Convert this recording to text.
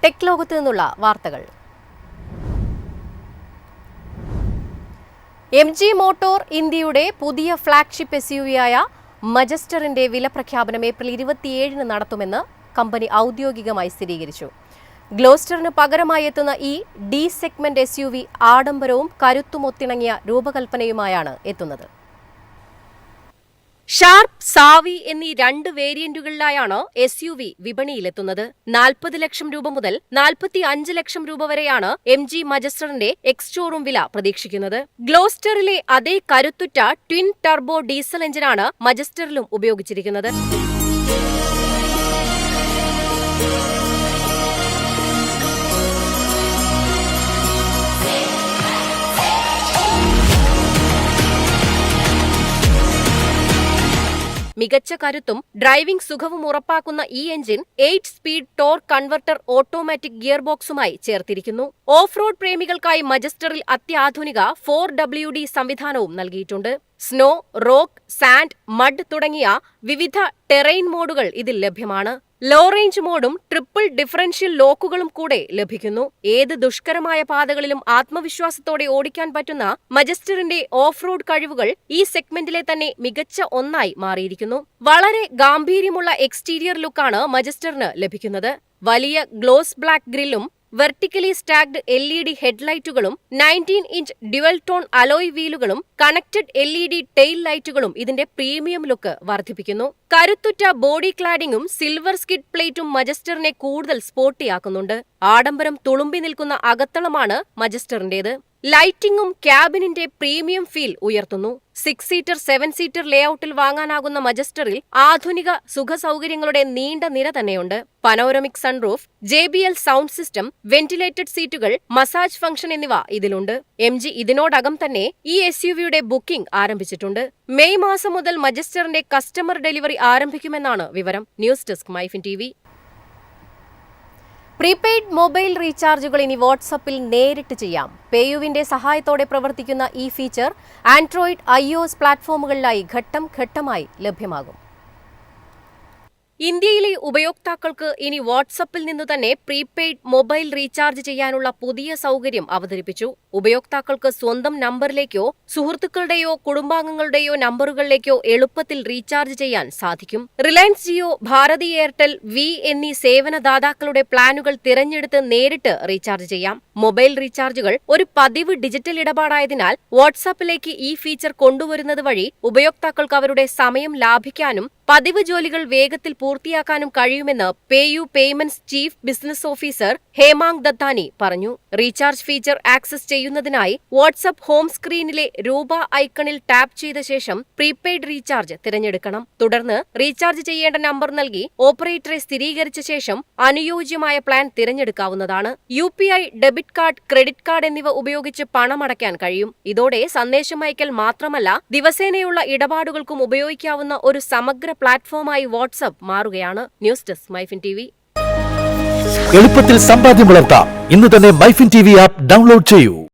Tech ലോകത്ത് നിന്നുള്ള വാർത്തകൾ. MG മോട്ടോർ ഇന്ത്യയുടെ പുതിയ ഫ്ളാഗ്ഷിപ്പ് SUV-യായ മജസ്റ്ററിന്റെ വില പ്രഖ്യാപനം ഏപ്രിൽ 27-ന് നടത്തുമെന്ന് കമ്പനി ഔദ്യോഗികമായി സ്ഥിരീകരിച്ചു. ഗ്ലോസ്റ്ററിന് പകരമായി എത്തുന്ന ഈ D സെഗ്മെന്റ് SUV ആഡംബരവും കരുത്തുമൊത്തിണങ്ങിയ രൂപകൽപ്പനയുമായാണ് എത്തുന്നത്. ഷാർപ്പ്, സാവി എന്നീ 2 വേരിയന്റുകളിലായാണ് SUV വിപണിയിലെത്തുന്നത്. 40 ലക്ഷം രൂപ മുതൽ 45 ലക്ഷം രൂപ വരെയാണ് MG മജസ്റ്ററിന്റെ എക്സ്-ഷോറൂം വില പ്രതീക്ഷിക്കുന്നത്. ഗ്ലോസ്റ്ററിലെ അതേ കരുത്തുറ്റ ട്വിൻ ടർബോ ഡീസൽ എഞ്ചിനാണ് മജസ്റ്ററിലും ഉപയോഗിച്ചിരിക്കുന്നത്. മികച്ച കരുത്തും ഡ്രൈവിംഗ് സുഖവും ഉറപ്പാക്കുന്ന ഈ എഞ്ചിൻ 8-സ്പീഡ് ടോർക്ക് കൺവെർട്ടർ ഓട്ടോമാറ്റിക് ഗിയർ ബോക്സുമായി ചേർത്തിരിക്കുന്നു. ഓഫ് റോഡ് പ്രേമികൾക്കായി മജസ്റ്ററിൽ അത്യാധുനിക 4WD സംവിധാനവും നൽകിയിട്ടുണ്ട്. സ്നോ, റോക്ക്, സാൻഡ്, മഡ് തുടങ്ങിയ വിവിധ ടെറൈൻ മോഡുകൾ ഇതിൽ ലഭ്യമാണ്. ലോ റേഞ്ച് മോഡും ട്രിപ്പിൾ ഡിഫറൻഷ്യൽ ലോക്കുകളും കൂടെ ലഭിക്കുന്നു. ഏത് ദുഷ്കരമായ പാതകളിലും ആത്മവിശ്വാസത്തോടെ ഓടിക്കാൻ പറ്റുന്ന മജസ്റ്ററിന്റെ ഓഫ് റോഡ് കഴിവുകൾ ഈ സെഗ്മെന്റിലെ തന്നെ മികച്ച ഒന്നായി മാറിയിരിക്കുന്നു. വളരെ ഗാംഭീര്യമുള്ള എക്സ്റ്റീരിയർ ലുക്കാണ് മജസ്റ്ററിന് ലഭിക്കുന്നത്. വലിയ ഗ്ലോസ് ബ്ലാക്ക് ഗ്രില്ലും വെർട്ടിക്കലി സ്റ്റാക്ഡ് LED ഹെഡ്ലൈറ്റുകളും 19-ഇഞ്ച് ഡ്യുവൽ ടോൺ അലോയ് വീലുകളും കണക്റ്റഡ് LED ടെയിൽ ലൈറ്റുകളും ഇതിന്റെ പ്രീമിയം ലുക്ക് വർദ്ധിപ്പിക്കുന്നു. കരുത്തുറ്റ ബോഡി ക്ലാഡിംഗും സിൽവർ സ്കിഡ് പ്ലേറ്റും മജസ്റ്ററിനെ കൂടുതൽ സ്പോർട്ടിയാക്കുന്നുണ്ട്. ആഡംബരം തുളുമ്പി നിൽക്കുന്ന അകത്തളമാണ് മജസ്റ്ററിന്റേത്. ലൈറ്റിംഗും ക്യാബിനിന്റെ പ്രീമിയം ഫീൽ ഉയർത്തുന്നു. 6-സീറ്റർ, 7-സീറ്റർ ലേഔട്ടിൽ വാങ്ങാനാകുന്ന മജസ്റ്ററിൽ ആധുനിക സുഖസൗകര്യങ്ങളുടെ നീണ്ട നിര തന്നെയുണ്ട്. Panoramic sunroof, JBL sound system, ventilated സീറ്റുകൾ, മസാജ് ഫംഗ്ഷൻ എന്നിവ ഇതിലുണ്ട്. MG ഇതിനോടകം തന്നെ ഈ SUV-യുടെ ബുക്കിംഗ് ആരംഭിച്ചിട്ടുണ്ട്. മെയ് മാസം മുതൽ മജസ്റ്ററിന്റെ കസ്റ്റമർ ഡെലിവറി ആരംഭിക്കുമെന്നാണ് വിവരം. News desk MyFin TV. Prepaid mobile റീചാർജുകൾ ഇനി വാട്സാപ്പിൽ നേരിട്ട് ചെയ്യാം. പേയുവിന്റെ സഹായത്തോടെ പ്രവർത്തിക്കുന്ന ഈ ഫീച്ചർ ആൻഡ്രോയിഡ്, iOS പ്ലാറ്റ്ഫോമുകളിലായി ഘട്ടം ഘട്ടമായി ലഭ്യമാകും. ഇന്ത്യയിലെ ഉപയോക്താക്കൾക്ക് ഇനി വാട്സാപ്പിൽ നിന്നു തന്നെ പ്രീപെയ്ഡ് മൊബൈൽ റീചാർജ് ചെയ്യാനുള്ള പുതിയ സൗകര്യം അവതരിപ്പിച്ചു. ഉപയോക്താക്കൾക്ക് സ്വന്തം നമ്പറിലേക്കോ സുഹൃത്തുക്കളുടെയോ കുടുംബാംഗങ്ങളുടെയോ നമ്പറുകളിലേക്കോ എളുപ്പത്തിൽ റീചാർജ് ചെയ്യാൻ സാധിക്കും. റിലയൻസ് ജിയോ, ഭാരതി എയർടെൽ, വി എന്നീ സേവനദാതാക്കളുടെ പ്ലാനുകൾ തിരഞ്ഞെടുത്ത് നേരിട്ട് റീചാർജ് ചെയ്യാം. മൊബൈൽ റീചാർജുകൾ ഒരു പതിവ് ഡിജിറ്റൽ ഇടപാടായതിനാൽ വാട്സാപ്പിലേക്ക് ഈ ഫീച്ചർ കൊണ്ടുവരുന്നത് വഴി ഉപയോക്താക്കൾക്ക് അവരുടെ സമയം ലാഭിക്കാനും പതിവ് ജോലികൾ വേഗത്തിൽ പൂർത്തിയാക്കാനും കഴിയുമെന്ന് PayU payments chief business officer Hemang Dattani പറഞ്ഞു. റീചാർജ് ഫീച്ചർ ആക്സസ് ചെയ്യുന്നതിനായി വാട്സ്ആപ്പ് ഹോം സ്ക്രീനിലെ രൂപ ഐക്കണിൽ ടാപ്പ് ചെയ്ത ശേഷം പ്രീപെയ്ഡ് റീചാർജ് തിരഞ്ഞെടുക്കണം. തുടർന്ന് റീചാർജ് ചെയ്യേണ്ട നമ്പർ നൽകി ഓപ്പറേറ്ററെ സ്ഥിരീകരിച്ച ശേഷം അനുയോജ്യമായ പ്ലാൻ തിരഞ്ഞെടുക്കാവുന്നതാണ്. UPI, debit card, credit card എന്നിവ ഉപയോഗിച്ച് പണമടയ്ക്കാൻ കഴിയും. ഇതോടെ സന്ദേശം അയക്കൽ മാത്രമല്ല, ദിവസേനയുള്ള ഇടപാടുകൾക്കും ഉപയോഗിക്കാവുന്ന ഒരു സമഗ്ര പ്ലാറ്റ്ഫോമായി വാട്സ്ആപ്പ് മാറുകയാണ്. News desk MyFin TV. എളുപ്പത്തിൽ സമ്പാദ്യം വളർത്താം. ഇന്ന് തന്നെ മൈഫിൻ TV ആപ്പ് ഡൗൺലോഡ് ചെയ്യൂ.